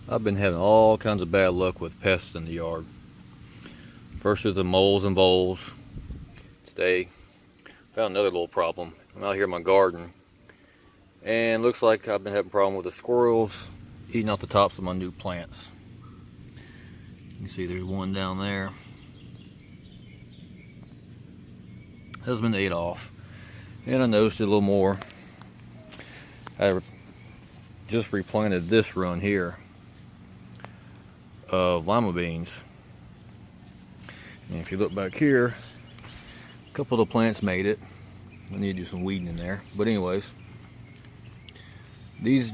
I've been having all kinds of bad luck with pests in the yard. First with the moles and voles. Today, found another little problem. I'm out here in my garden, and looks like I've been having a problem with the squirrels eating out the tops of my new plants. You can see there's one down there. Has been ate off. And I noticed it a little more. I just replanted this run here of lima beans. And if you look back here, a couple of the plants made it. I need to do some weeding in there. But anyways, these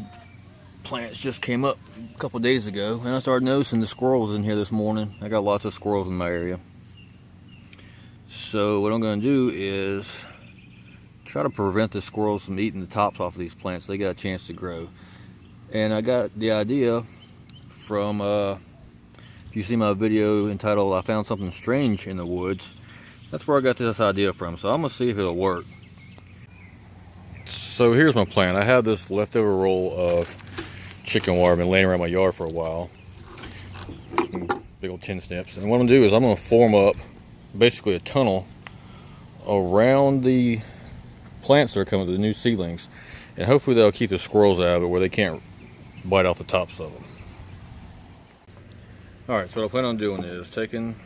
plants just came up a couple of days ago, and I started noticing the squirrels in here this morning. I got lots of squirrels in my area. So what I'm going to do is try to prevent the squirrels from eating the tops off of these plants so they got a chance to grow. And I got the idea from, if you see my video entitled I Found Something Strange in the Woods, that's where I got this idea from. So I'm going to see if it'll work. So here's my plan. I have this leftover roll of chicken wire been laying around my yard for a while. Some big old tin snips. And what I'm going to do is I'm going to form up basically a tunnel around the plants that are coming, the new seedlings, and hopefully that'll keep the squirrels out of it where they can't bite off the tops of them. Alright, so what I plan on doing is taking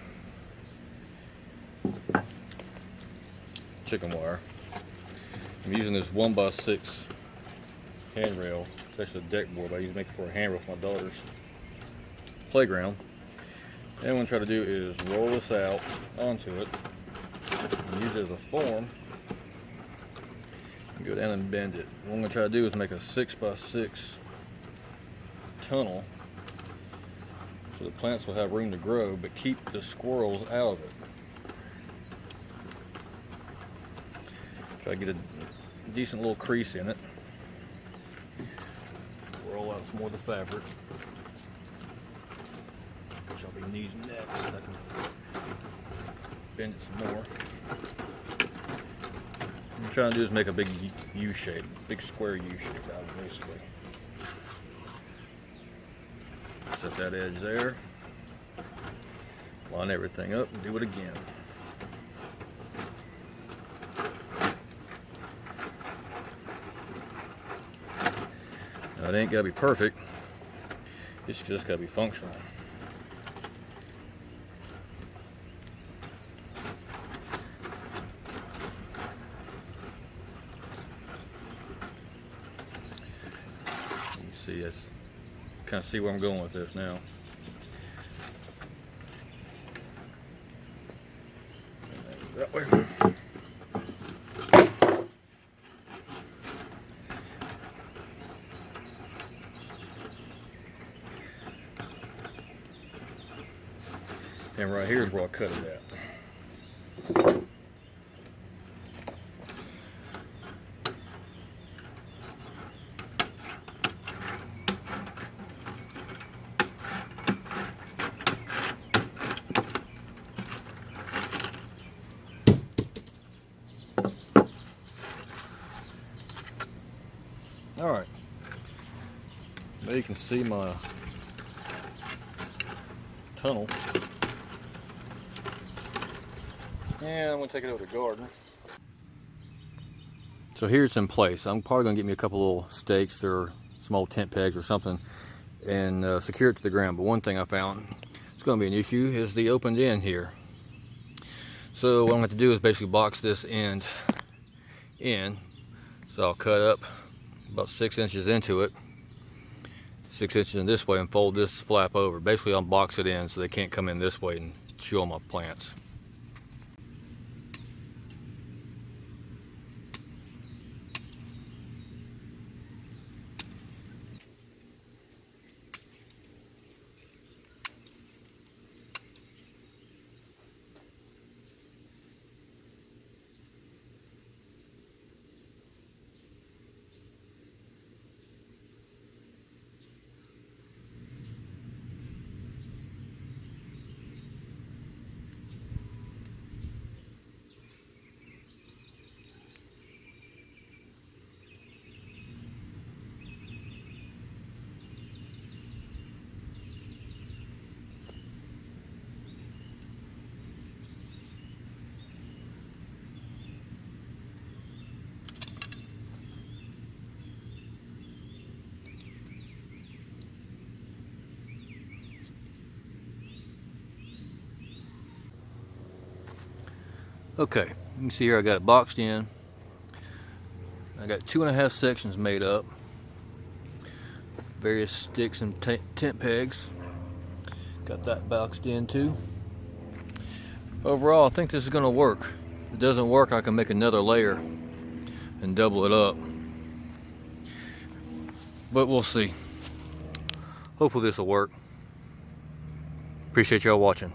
chicken wire. I'm using this 1x6 handrail, especially the deck board, but I use to make it for a handrail for my daughter's playground. And what I'm going to try to do is roll this out onto it and use it as a form and go down and bend it. What I'm going to try to do is make a 6x6 tunnel so the plants will have room to grow but keep the squirrels out of it. Try to get a decent little crease in it. Roll out some more of the fabric, which I'll be using next. I can bend it some more. What I'm trying to do is make a big U shape, big square U shape out of it, basically. Set that edge there. Line everything up and do it again. Now, it ain't got to be perfect. It's just got to be functional. You see, that's kind of see where I'm going with this now. That way. And right here is where I cut it at. All right. Now you can see my tunnel. And I'm going to take it over to the garden. So here it's in place. I'm probably going to get me a couple little stakes or small tent pegs or something and secure it to the ground. But one thing I found it's going to be an issue is the opened end here. So what I'm going to have to do is basically box this end in. So I'll cut up about 6 inches into it, 6 inches in this way, and fold this flap over. Basically I'll box it in so they can't come in this way and chew on my plants. Okay, you can see here I got it boxed in. I got 2.5 sections made up. Various sticks and tent pegs. Got that boxed in too. Overall, I think this is going to work. If it doesn't work, I can make another layer and double it up. But we'll see. Hopefully this will work. Appreciate y'all watching.